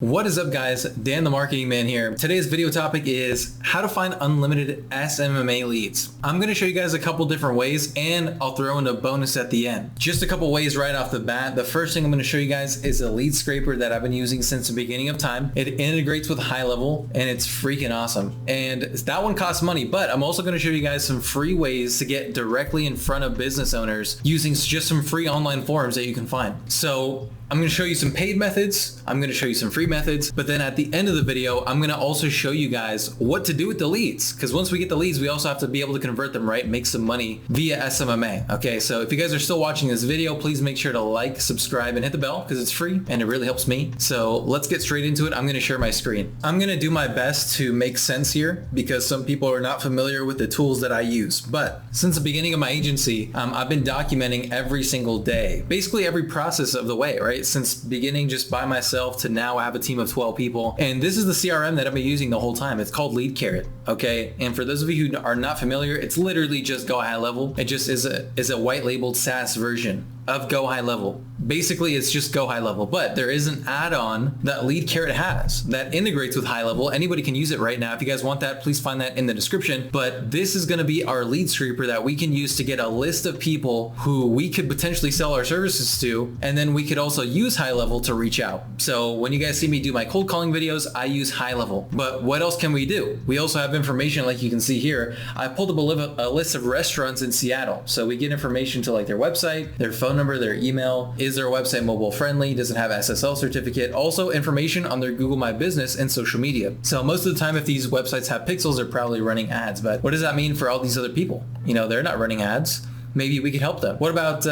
What is up, guys? Dan the Marketing Man here. Today's video topic is how to find unlimited SMMA leads. I'm going to show you guys a couple different ways, and I'll throw in a bonus at the end. Just a couple ways right off the bat. The first thing I'm going to show you guys is a lead scraper that I've been using since the beginning of time. It integrates with GoHighLevel and it's freaking awesome. And that one costs money, but I'm also going to show you guys some free ways to get directly in front of business owners using just some free online forums that you can find. So I'm going to show you some paid methods, I'm going to show you some free methods, but then at the end of the video, I'm going to also show you guys what to do with the leads. Because once we get the leads, we also have to be able to convert them, right? Make some money via SMMA. Okay, so if you guys are still watching this video, please make sure to like, subscribe, and hit the bell because it's free and it really helps me. So let's get straight into it. I'm going to share my screen. I'm going to do my best to make sense here because some people are not familiar with the tools that I use. But since the beginning of my agency, I've been documenting every single day, basically every process of the way, right? Since beginning just by myself to now I have a team of 12 people. And this is the CRM that I've been using the whole time. It's called LeadCare, okay? And for those of you who are not familiar, it's literally just GoHighLevel. It just is a white labeled SaaS version of GoHighLevel. Basically, it's just GoHighLevel, but there is an add-on that LeadCare has that integrates with GoHighLevel. Anybody can use it right now. If you guys want that, please find that in the description. But this is going to be our lead scraper that we can use to get a list of people who we could potentially sell our services to, and then we could also use GoHighLevel to reach out. So when you guys see me do my cold calling videos, I use GoHighLevel. But what else can we do? We also have information like you can see here. I pulled up a list of restaurants in Seattle. So we get information to like their website, their phone number, their email. Is their website mobile friendly? Does it have SSL certificate? Also information on their Google My Business and social media. So most of the time, if these websites have pixels, they're probably running ads. But what does that mean for all these other people? You know, they're not running ads. Maybe we could help them. What about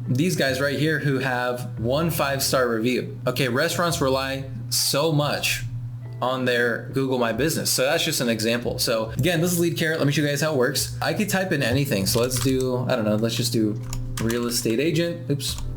these guys right here who have 1 5-star review? Okay, restaurants rely so much on their Google My Business. So that's just an example. So again, this is LeadCare. Let me show you guys how it works. I could type in anything. So let's do, I don't know, let's just do real estate agent,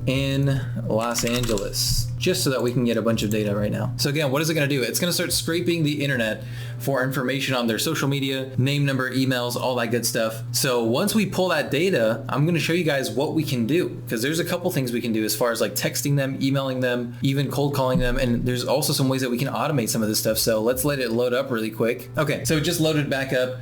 in Los Angeles, just so that we can get a bunch of data right now. So again, what is it going to do? It's going to start scraping the internet for information on their social media, name, number, emails, all that good stuff. So once we pull that data, I'm going to show you guys what we can do, because there's a couple things we can do as far as like texting them, emailing them, even cold calling them. And there's also some ways that we can automate some of this stuff. So let's let it load up really quick. Okay, so it just loaded back up.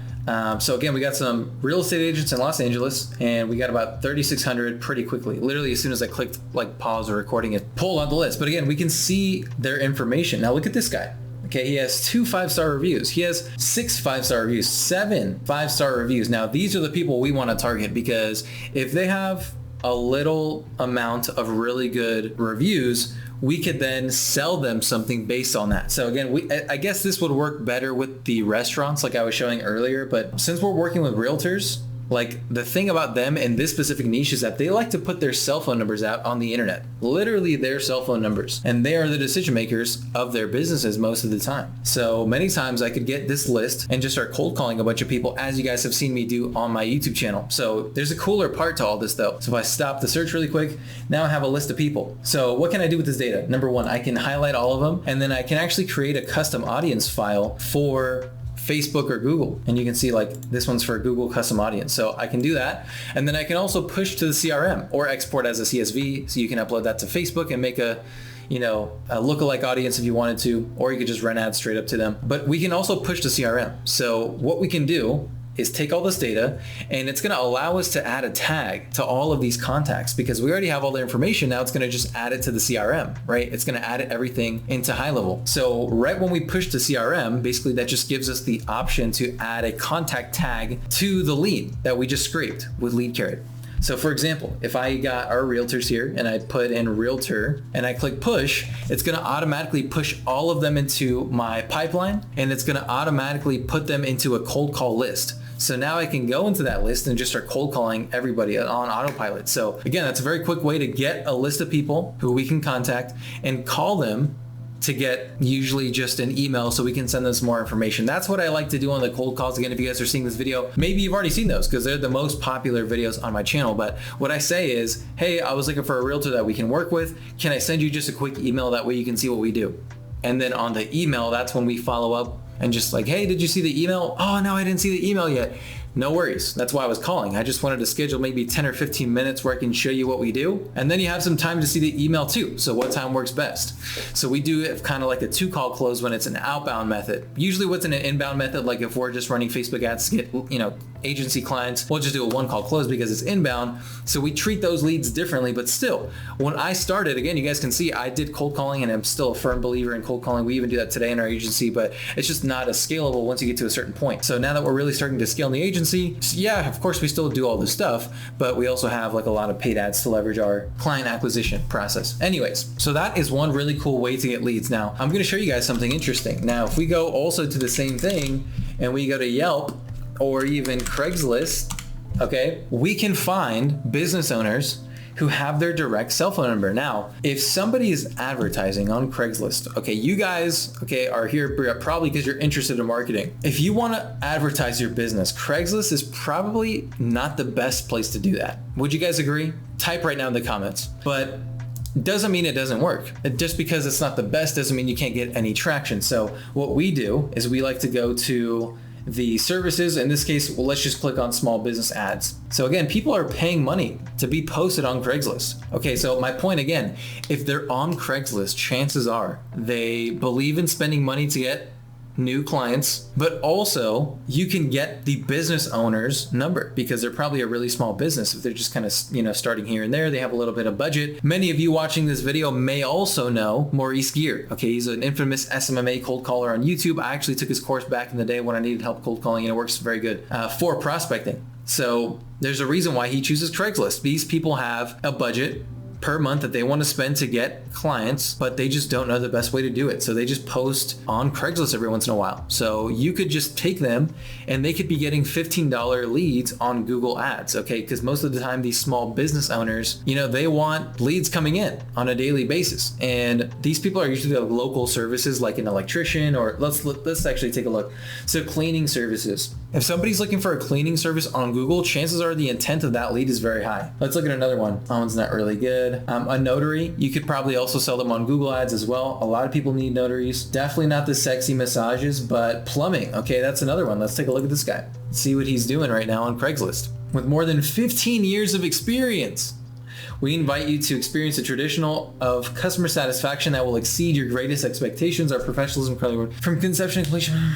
So again, we got some real estate agents in Los Angeles, and we got about 3,600 pretty quickly. Literally, as soon as I clicked like pause or recording, it pulled on the list. But again, we can see their information. Now look at this guy. Okay, he has 2 5-star reviews. He has 6 5-star reviews, 7 5-star reviews. Now these are the people we want to target, because if they have a little amount of really good reviews, we could then sell them something based on that. So again, I guess this would work better with the restaurants like I was showing earlier, but since we're working with realtors, like the thing about them in this specific niche is that they like to put their cell phone numbers out on the internet, literally their cell phone numbers, and they are the decision makers of their businesses most of the time. So many times I could get this list and just start cold calling a bunch of people, as you guys have seen me do on my YouTube channel. So there's a cooler part to all this though. So if I stop the search really quick, now I have a list of people. So what can I do with this data? Number one, I can highlight all of them, and then I can actually create a custom audience file for Facebook or Google. And you can see like this one's for a Google custom audience. So I can do that. And then I can also push to the CRM or export as a CSV. So you can upload that to Facebook and make a lookalike audience if you wanted to, or you could just run ads straight up to them. But we can also push to CRM. So what we can do is take all this data, and it's going to allow us to add a tag to all of these contacts, because we already have all the information. Now it's going to just add it to the CRM, right? It's going to add everything into GoHighLevel. So right when we push to CRM, basically that just gives us the option to add a contact tag to the lead that we just scraped with LeadCare. So for example, if I got our realtors here and I put in realtor and I click push, it's going to automatically push all of them into my pipeline, and it's going to automatically put them into a cold call list. So now I can go into that list and just start cold calling everybody on autopilot. So again, that's a very quick way to get a list of people who we can contact and call them to get usually just an email so we can send them some more information. That's what I like to do on the cold calls. Again, if you guys are seeing this video, maybe you've already seen those because they're the most popular videos on my channel. But what I say is, hey, I was looking for a realtor that we can work with. Can I send you just a quick email? That way you can see what we do. And then on the email, that's when we follow up and just like, hey, did you see the email? Oh, no, I didn't see the email yet. no worries. That's why I was calling. I just wanted to schedule maybe 10 or 15 minutes where I can show you what we do. And then you have some time to see the email too. So what time works best? So we do it kind of like a 2-call close when it's an outbound method. Usually what's in an inbound method, like if we're just running Facebook ads to get, agency clients, we'll just do a 1-call close because it's inbound. So we treat those leads differently, but still, when I started, again, you guys can see I did cold calling and I'm still a firm believer in cold calling. We even do that today in our agency, but it's just not as scalable once you get to a certain point. So now that we're really starting to scale in the agency, yeah, of course we still do all this stuff, but we also have like a lot of paid ads to leverage our client acquisition process. Anyways, so that is one really cool way to get leads. Now, I'm going to show you guys something interesting. Now, if we go also to the same thing and we go to Yelp or even Craigslist, okay, we can find business owners who have their direct cell phone number. Now, if somebody is advertising on Craigslist, okay, you guys, okay, are here probably because you're interested in marketing. If you want to advertise your business, Craigslist is probably not the best place to do that. Would you guys agree? Type right now in the comments. But doesn't mean it doesn't work. Just because it's not the best doesn't mean you can't get any traction. So what we do is we like to go to the services. In this case, well, let's just click on small business ads. So again, people are paying money to be posted on Craigslist. Okay, so my point again, if they're on Craigslist, chances are they believe in spending money to get new clients, but also you can get the business owner's number because they're probably a really small business. If they're just kind of, starting here and there, they have a little bit of budget. Many of you watching this video may also know Maurice Gear. Okay, he's an infamous SMMA cold caller on YouTube. I actually took his course back in the day when I needed help cold calling, and it works very good for prospecting. So there's a reason why he chooses Craigslist. These people have a budget per month that they want to spend to get clients, but they just don't know the best way to do it. So they just post on Craigslist every once in a while. So you could just take them and they could be getting $15 leads on Google Ads, okay? Because most of the time these small business owners, they want leads coming in on a daily basis. And these people are usually like local services like an electrician, or let's actually take a look. So cleaning services. If somebody's looking for a cleaning service on Google, chances are the intent of that lead is very high. Let's look at another one. That one's not really good. A notary, you could probably also sell them on Google Ads as well. A lot of people need notaries. Definitely not the sexy massages, but plumbing. Okay, that's another one. Let's take a look at this guy. See what he's doing right now on Craigslist. With more than 15 years of experience, we invite you to experience a traditional of customer satisfaction that will exceed your greatest expectations. Our professionalism from conception to completion.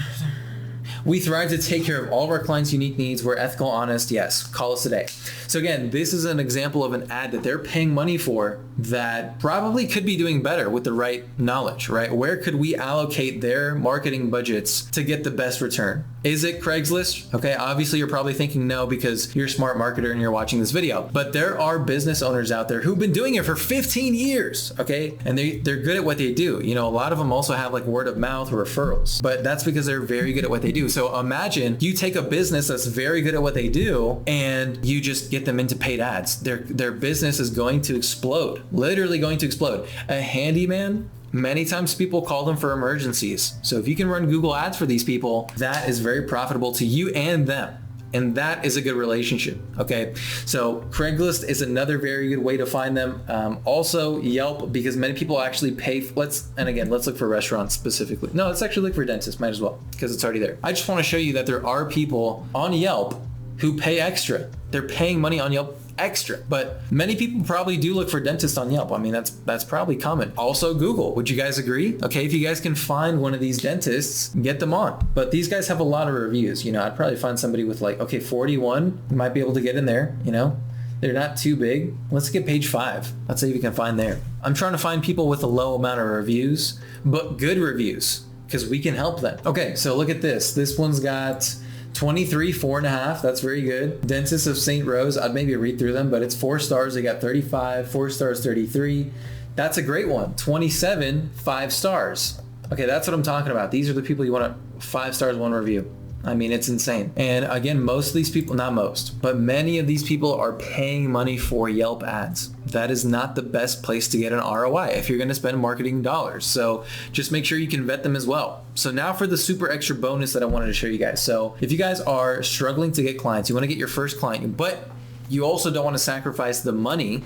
We thrive to take care of all of our clients' unique needs. We're ethical, honest. Yes, call us today. So again, this is an example of an ad that they're paying money for that probably could be doing better with the right knowledge, right? Where could we allocate their marketing budgets to get the best return? Is it Craigslist? Okay, obviously you're probably thinking no because you're a smart marketer and you're watching this video. But there are business owners out there who've been doing it for 15 years, okay? And they're good at what they do. A lot of them also have like word of mouth or referrals, but that's because they're very good at what they do. So imagine you take a business that's very good at what they do and you just get them into paid ads. Their business is going to explode, literally going to explode. A handyman, many times people call them for emergencies. So if you can run Google Ads for these people, that is very profitable to you and them. And that is a good relationship. Okay. So Craigslist is another very good way to find them. Also Yelp, because many people actually pay. Let's look for restaurants specifically. No, let's actually look for dentists. Might as well, because it's already there. I just want to show you that there are people on Yelp who pay extra. They're paying money on Yelp extra, but many people probably do look for dentists on Yelp. I mean, that's probably common. Also Google, would you guys agree? Okay, if you guys can find one of these dentists, get them on. But these guys have a lot of reviews. I'd probably find somebody with 41, you might be able to get in there, They're not too big. Let's get page 5. Let's see if we can find there. I'm trying to find people with a low amount of reviews, but good reviews, because we can help them. Okay, so look at this. This one's got 23, 4.5. That's very good. Dentist of St. Rose. I'd maybe read through them, but it's 4 stars. They got 35, 4 stars, 33. That's a great one. 27, 5 stars. Okay, that's what I'm talking about. These are the people you want 5 stars, 1 review. I mean, it's insane. And again, most of these people, not most, but many of these people are paying money for Yelp ads. That is not the best place to get an ROI if you're going to spend marketing dollars. So just make sure you can vet them as well. So now for the super extra bonus that I wanted to show you guys. So if you guys are struggling to get clients, you want to get your first client, but you also don't want to sacrifice the money,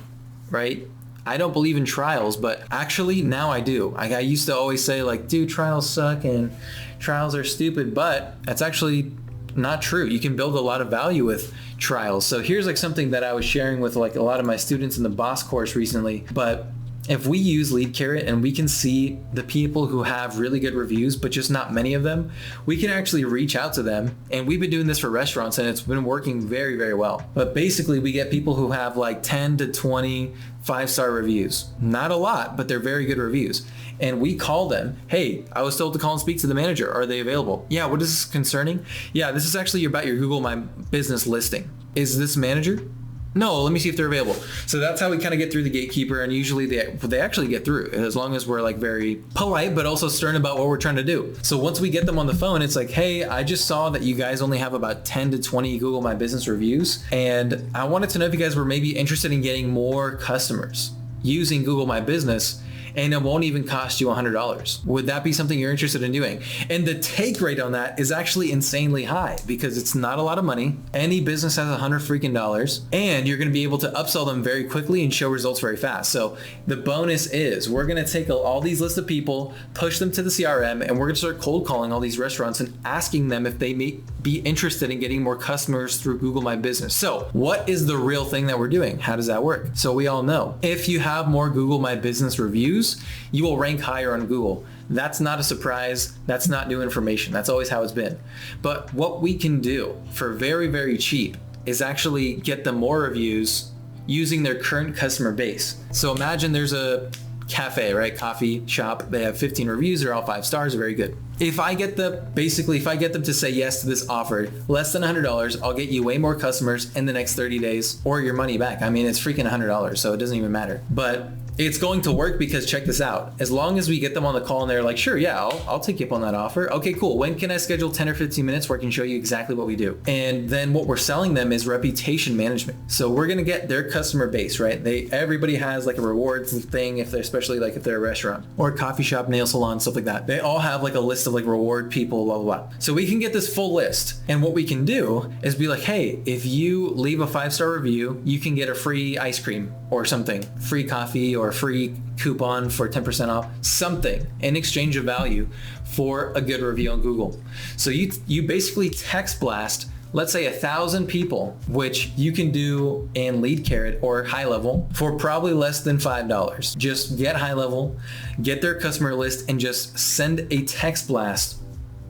right? I don't believe in trials, but actually now I do. I used to always say dude, trials suck and trials are stupid, but that's actually not true. You can build a lot of value with trials. So here's like something that I was sharing with like a lot of my students in the boss course recently. But if we use LeadCare and we can see the people who have really good reviews, but just not many of them, we can actually reach out to them. And we've been doing this for restaurants and it's been working very, very well. But basically we get people who have like 10 to 20 5-star reviews. Not a lot, but they're very good reviews. And we call them, hey, I was told to call and speak to the manager. Are they available? Yeah, what is this concerning? Yeah, this is actually about your Google My Business listing. Is this manager? No, let me see if they're available. So that's how we kind of get through the gatekeeper, and usually they actually get through, as long as we're like very polite but also stern about what we're trying to do. So once we get them on the phone, it's like, hey, I just saw that you guys only have about 10 to 20 Google My Business reviews, and I wanted to know if you guys were maybe interested in getting more customers using Google My Business, and it won't even cost you $100. Would that be something you're interested in doing? And the take rate on that is actually insanely high because it's not a lot of money. Any business has $100 and you're gonna be able to upsell them very quickly and show results very fast. So the bonus is we're gonna take all these lists of people, push them to the CRM, and we're gonna start cold calling all these restaurants and asking them if they may be interested in getting more customers through Google My Business. So what is the real thing that we're doing? How does that work? So we all know if you have more Google My Business reviews, you will rank higher on Google. That's not a surprise. That's not new information. That's always how it's been. But what we can do for very, very cheap is actually get them more reviews using their current customer base. So imagine there's a cafe, right? Coffee shop. They have 15 reviews. They're all 5 stars. Very good. If I get them to say yes to this offer, less than $100, I'll get you way more customers in the next 30 days or your money back. I mean, it's freaking $100, so it doesn't even matter. But it's going to work because check this out. As long as we get them on the call and they're like, sure, yeah, I'll take you up on that offer. Okay, cool. When can I schedule 10 or 15 minutes where I can show you exactly what we do? And then what we're selling them is reputation management. So we're going to get their customer base, right? Everybody has like a rewards thing, especially if they're a restaurant or a coffee shop, nail salon, stuff like that. They all have like a list of like reward people, blah, blah, blah. So we can get this full list. And what we can do is be like, hey, if you leave a 5-star review, you can get a free ice cream or something, free coffee or a free coupon for 10% off, something in exchange of value for a good review on Google. So you basically text blast, let's say 1,000 people, which you can do in LeadCare or GoHighLevel for probably less than $5. Just get GoHighLevel, get their customer list, and just send a text blast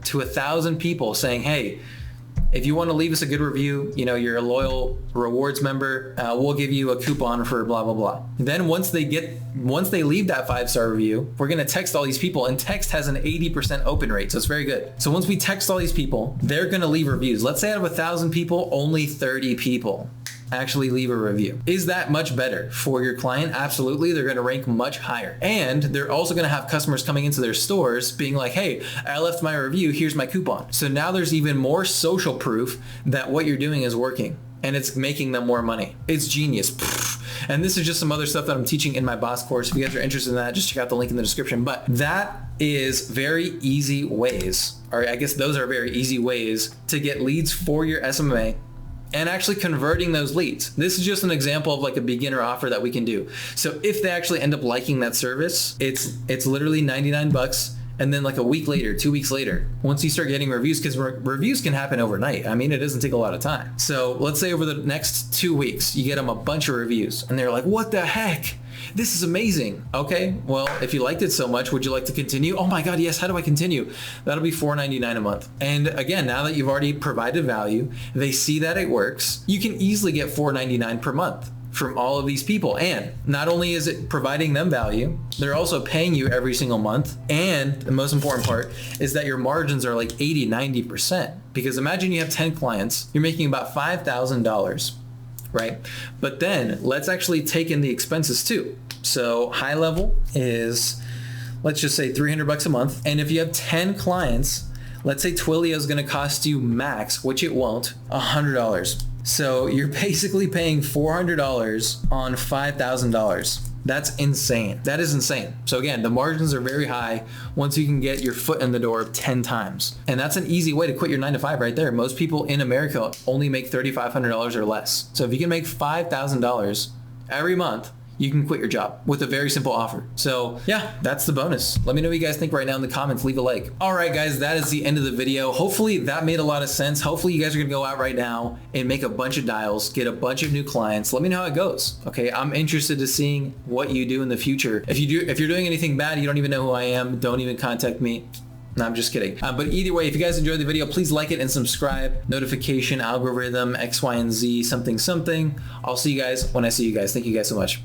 to 1,000 people saying, hey, if you want to leave us a good review, you're a loyal rewards member, we'll give you a coupon for blah, blah, blah. Then once they leave that 5-star review, we're going to text all these people, and text has an 80% open rate. So it's very good. So once we text all these people, they're going to leave reviews. Let's say out of 1,000 people, only 30 people actually leave a review. Is that much better for your client? Absolutely. They're going to rank much higher. And they're also going to have customers coming into their stores being like, hey, I left my review. Here's my coupon. So now there's even more social proof that what you're doing is working and it's making them more money. It's genius. And this is just some other stuff that I'm teaching in my boss course. If you guys are interested in that, just check out the link in the description. But that is very easy ways, or I guess those are very easy ways to get leads for your SMMA and actually converting those leads. This is just an example of like a beginner offer that we can do. So if they actually end up liking that service, it's literally $99. And then like a week later, 2 weeks later, once you start getting reviews, because reviews can happen overnight. I mean, it doesn't take a lot of time. So let's say over the next 2 weeks, you get them a bunch of reviews and they're like, what the heck? This is amazing. Okay, well, if you liked it so much, would you like to continue? Oh my God, yes, how do I continue? That'll be $4.99 a month. And again, now that you've already provided value, they see that it works, you can easily get $4.99 per month from all of these people. And not only is it providing them value, they're also paying you every single month. And the most important part is that your margins are like 80, 90%. Because imagine you have 10 clients, you're making about $5,000, right? But then let's actually take in the expenses too. So GoHighLevel is, let's just say $300 a month. And if you have 10 clients, let's say Twilio is going to cost you max, which it won't, $100. So you're basically paying $400 on $5,000. That's insane. That is insane. So again, the margins are very high once you can get your foot in the door 10 times. And that's an easy way to quit your 9-to-5 right there. Most people in America only make $3,500 or less. So if you can make $5,000 every month, you can quit your job with a very simple offer. So yeah, that's the bonus. Let me know what you guys think right now in the comments. Leave a like. All right, guys, that is the end of the video. Hopefully that made a lot of sense. Hopefully you guys are gonna go out right now and make a bunch of dials, get a bunch of new clients. Let me know how it goes. Okay, I'm interested to seeing what you do in the future. If you're doing anything bad, you don't even know who I am, don't even contact me. No, I'm just kidding. But either way, if you guys enjoyed the video, please like it and subscribe. Notification, algorithm, X, Y, and Z, something, something. I'll see you guys when I see you guys. Thank you guys so much.